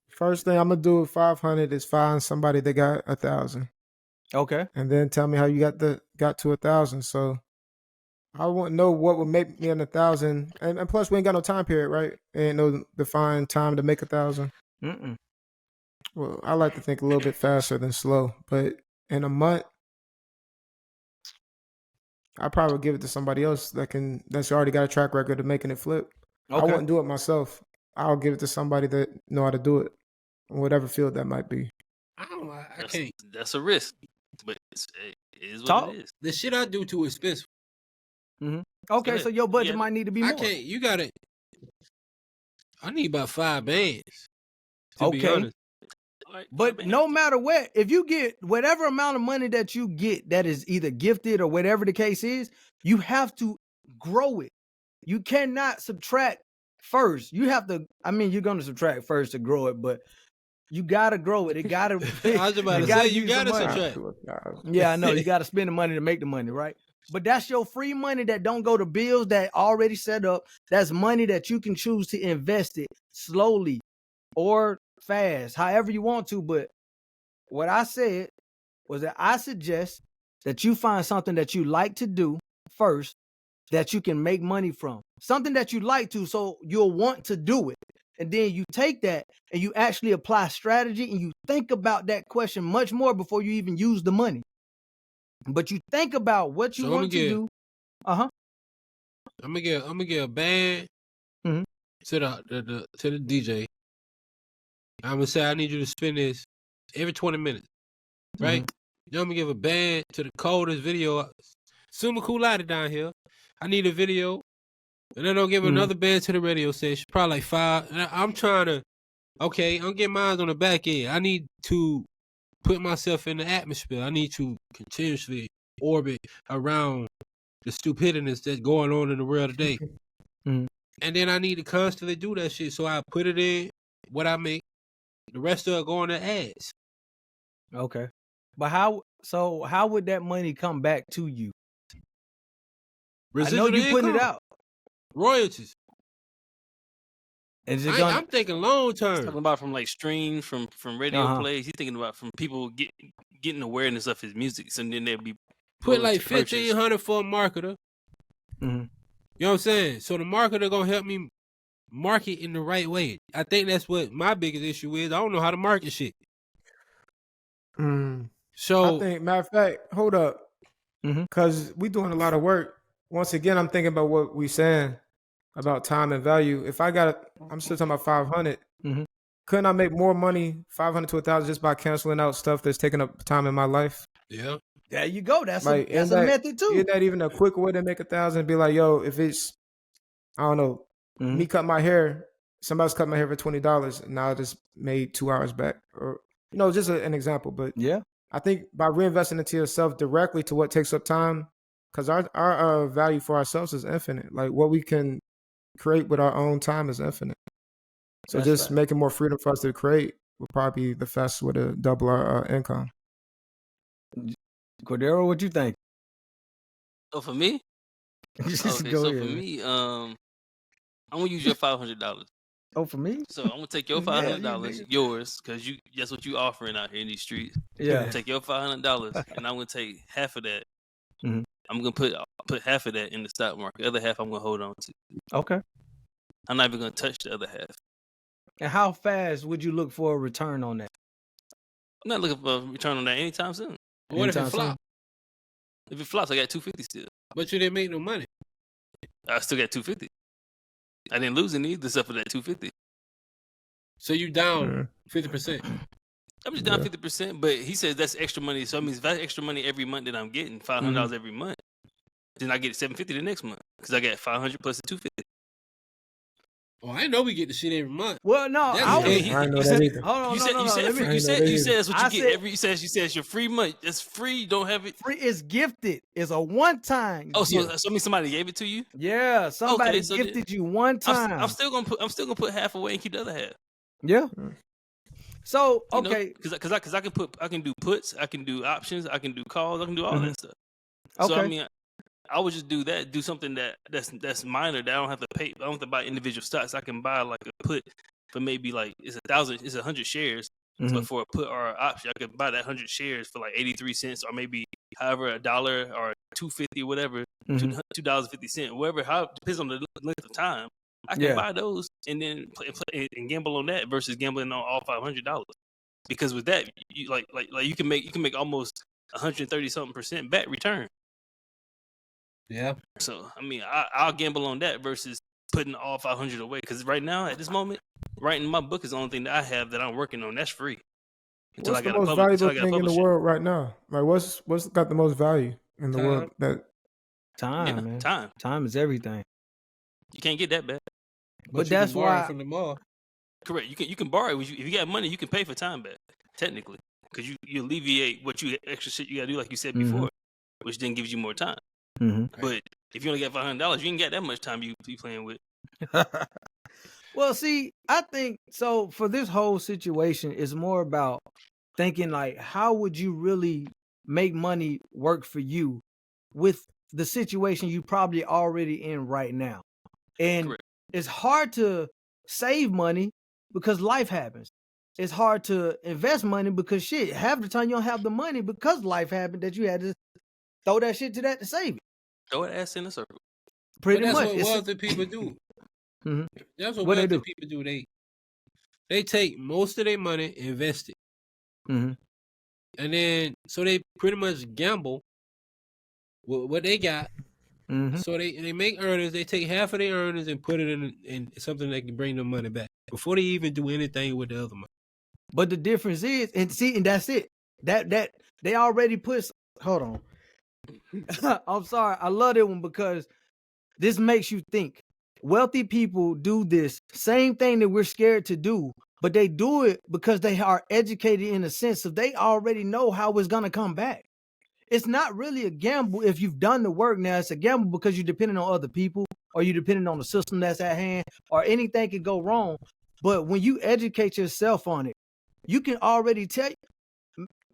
First thing I'm gonna do with 500 is find somebody that got 1,000. Okay. And then tell me how you got to 1,000. So I want to know what would make me 1,000. And plus, we ain't got no time period, right? Ain't no defined time to make 1,000. Well, I like to think a little bit faster than slow, but in a month, I probably give it to somebody else that's already got a track record of making it flip. Okay. I wouldn't do it myself. I'll give it to somebody that know how to do it, in whatever field that might be. I can't. That's a risk, but it is what it is. The shit I do too expensive. Okay, so your budget might need to be more. I can't. You got it. I need about 5 bands. To be honest. But no matter what, if you get whatever amount of money that you get that is either gifted or whatever the case is, you have to grow it. You cannot subtract first. You have to, I mean, you're going to subtract first to grow it, but you got to grow it. It got to, I was about to say, you got to subtract. Yeah, I know. You got to spend the money to make the money, right? But that's your free money that don't go to bills that already set up. That's money that you can choose to invest it slowly or fast, however you want to. But what I said was that I suggest that you find something that you like to do first, that you can make money from, something that you like to, so you'll want to do it. And then you take that and you actually apply strategy, and you think about that question much more before you even use the money. But you think about what you want to do. I'm gonna get a band, and to the DJ. I'm gonna say I need you to spin this every 20 minutes, right? Mm-hmm. I'm gonna give a band to the coldest video. Summa Cum Laude down here. I need a video, and then I'll give another band to the radio station. Probably like 5. And I'm trying to. Okay, I'm getting mine on the back end. I need to put myself in the atmosphere. I need to continuously orbit around the stupidness that's going on in the world today. And then I need to constantly do that shit. So I put it in what I make. The rest of it going to ads. Okay. But how would that money come back to you? Residual I know you putting it out. Royalties. And I'm thinking long term. He's talking about from like streams, from radio plays. He's thinking about from people getting awareness of his music, so then they'll be put like $1,500 for a marketer. You know what I'm saying? So the marketer gonna help me market in the right way. I think that's what my biggest issue is. I don't know how to market shit. So I think, matter of fact, hold up, because we doing a lot of work. Once again, I'm thinking about what we saying about time and value. If I'm still talking about 500. Couldn't I make more money, 500 to 1,000, just by canceling out stuff that's taking up time in my life? Yeah. There you go. That's like, a method too. Isn't that even a quicker way to make 1,000? Be like, yo, if it's, I don't know, me cut my hair, somebody's cut my hair for $20, and now I just made 2 hours back, or just an example. But yeah, I think by reinvesting into yourself directly to what takes up time, because our value for ourselves is infinite. Like what we can create with our own time is infinite. So that's just making more freedom for us to create would probably be the fastest way to double our income. Cordero, what you think? Oh, for me? Okay, so for me, I'm gonna use your $500. Oh, for me? So I'm gonna take your $500, yours, because that's what you offering out here in these streets. Yeah. I'm gonna take your $500, and I'm gonna take half of that. I'm gonna put half of that in the stock market. The other half I'm gonna hold on to. Okay. I'm not even gonna touch the other half. And how fast would you look for a return on that? I'm not looking for a return on that anytime soon. What if it flops? If it flops, I got $250 still. But you didn't make no money. I still got $250. I didn't lose any except for that $250. So you down 50%. I'm just down 50%, but he says that's extra money. So it means if that's extra money every month that I'm getting, $500 every month, then I get $750 the next month because I got $500 plus the $250. Oh, I know we get the shit every month. Well, no, I didn't know that either. Hold on, you said that's what you get every. You said your free month. It's free. You don't have it. Free. It's gifted. It's a one-time. Oh, so I mean somebody gave it to you? Yeah, somebody gifted you one time. I'm still gonna put half away and keep the other half. Yeah. So okay, because I can do puts, I can do options, I can do calls, I can do all that stuff. Okay. So I mean, I would just do something that's minor that I don't have to pay. I don't have to buy individual stocks. I can buy like a put for maybe like it's 100 shares. So for a put or an option, I could buy that 100 shares for like 83 cents or maybe however $1 or $2.50 whatever, $2.50 whatever. How depends on the length of time. I can buy those and then play and gamble on that versus gambling on all $500. Because with that, you like you can make almost 130-something% back return. Yeah. So I mean, I'll gamble on that versus putting all 500 away. Because right now, at this moment, writing my book is the only thing that I have that I'm working on. That's free. What's the most valuable thing in the world right now? Like, what's got the most value in the world? That time, man. Time is everything. You can't get that back. But that's why from the mall. Correct. You can borrow. If you got money, you can pay for time back. Technically, because you alleviate what extra shit you got to do, like you said before, which then gives you more time. But if you only got $500, you ain't got that much time you be playing with. Well, see, I think so. For this whole situation, it's more about thinking like, how would you really make money work for you with the situation you probably already in right now? And it's hard to save money because life happens. It's hard to invest money because half the time you don't have the money because life happened that you had to throw that shit to that to save it. Throw it ass in a circle. Pretty much. That's what wealthy people do. That's what wealthy people do. They take most of their money, invest it. And then, so they pretty much gamble with what they got So they make earnings. They take half of their earnings and put it in something that can bring them money back before they even do anything with the other money. But the difference is, and that's it. That they already put. Hold on. I'm sorry. I love it one because this makes you think. Wealthy people do this same thing that we're scared to do, but they do it because they are educated in a sense of they already know how it's gonna come back. It's not really a gamble if you've done the work. Now it's a gamble because you're depending on other people or you're depending on the system that's at hand or anything can go wrong. But when you educate yourself on it, you can already tell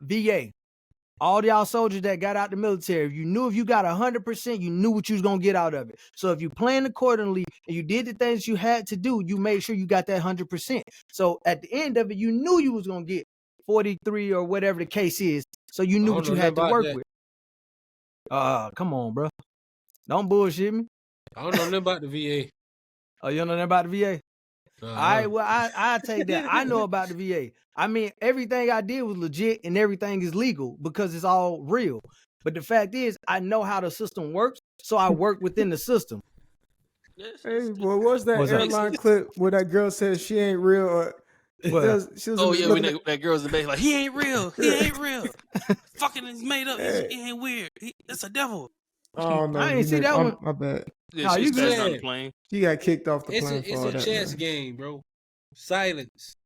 VA, all y'all soldiers that got out the military, if you knew if you got 100%, you knew what you was going to get out of it. So if you planned accordingly and you did the things you had to do, you made sure you got that 100%. So at the end of it, you knew you was going to get 43 or whatever the case is. So you knew what you had to work with. Come on, bro. Don't bullshit me. I don't know nothing about the VA. Oh, you don't know nothing about the VA? All right, well, I take that. I know about the VA. I mean, everything I did was legit and everything is legal because it's all real. But the fact is, I know how the system works, so I work within the system. Hey, boy, what's that airline clip where that girl says she ain't real? Or when that girl's in the back, like, he ain't real. He ain't real. Fucking is made up. He ain't weird. It's a devil. Oh, no. I ain't see that one. My bad. Yeah, you on the plane. She got kicked off the plane. It's a chess game, bro. Silence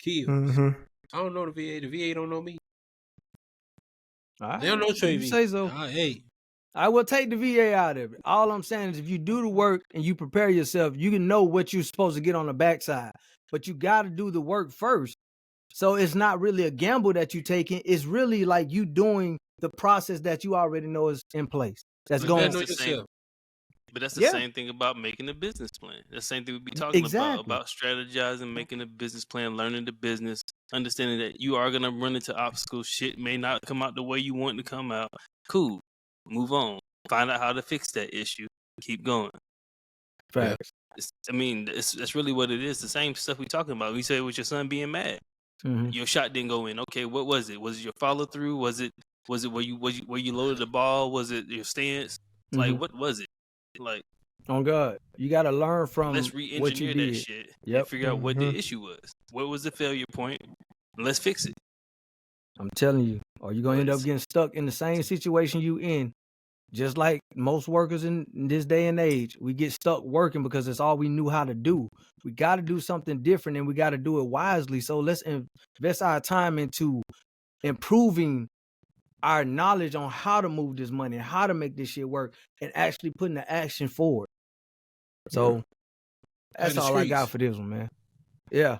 kills. I don't know the VA. The VA don't know me. They don't know Trey V. You say so. Hey, I will take the VA out of it. All I'm saying is if you do the work and you prepare yourself, you can know what you're supposed to get on the backside. But you got to do the work first. So it's not really a gamble that you're taking. It's really like you doing the process that you already know is in place. That's going on. But that's the same thing about making a business plan. That's the same thing we be talking about strategizing, making a business plan, learning the business, understanding that you are going to run into obstacles. Shit may not come out the way you want it to come out. Cool. Move on. Find out how to fix that issue. Keep going. Facts. That's really what it is. The same stuff we talking about. We say with your son being mad. Your shot didn't go in. Okay, what was it? Was it your follow through? Was it where you loaded the ball? Was it your stance? Like, what was it? Like, on God, you got to learn from let's re-engineer that shit and figure out what the issue was. What was the failure point? Let's fix it. I'm telling you, or you're going to end up getting stuck in the same situation you in. Just like most workers in this day and age, we get stuck working because it's all we knew how to do. We got to do something different and we got to do it wisely. So let's invest our time into improving our knowledge on how to move this money, how to make this shit work, and actually putting the action forward. So that's all I got for this one, man. Yeah.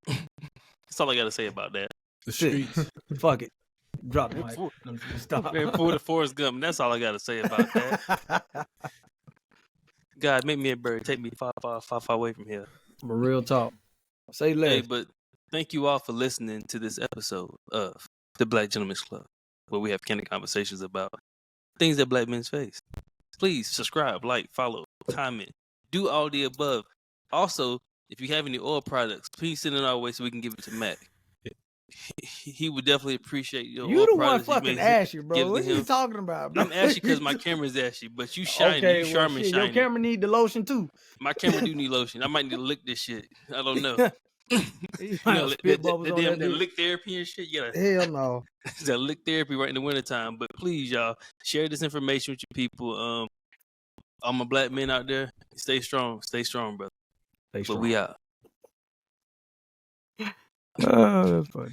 That's all I got to say about that. The streets. Fuck it. Drop the mic. Stop. Man, for the Forrest Gump. That's all I got to say about that. God, make me a bird. Take me far away from here. But real talk. Say less. Hey, but thank you all for listening to this episode of the Black Gentlemen's Club, where we have candid conversations about things that black men face. Please subscribe, like, follow, comment, do all the above. Also, if you have any oil products, please send it our way so we can give it to Mac. He would definitely appreciate your you oil the products. one fucking ashy, bro. What are you talking about, bro? I'm ashy because my camera's ashy, but you shiny. Okay, you Charmin shiny. Your camera need the lotion too. My camera do need lotion. I might need to lick this shit. I don't know. The lick therapy and shit. Yeah. Hell no. That lick therapy right in the wintertime. But please, y'all, share this information with your people. All my black men out there, stay strong, brother. Stay strong. But we out. Oh, that's funny.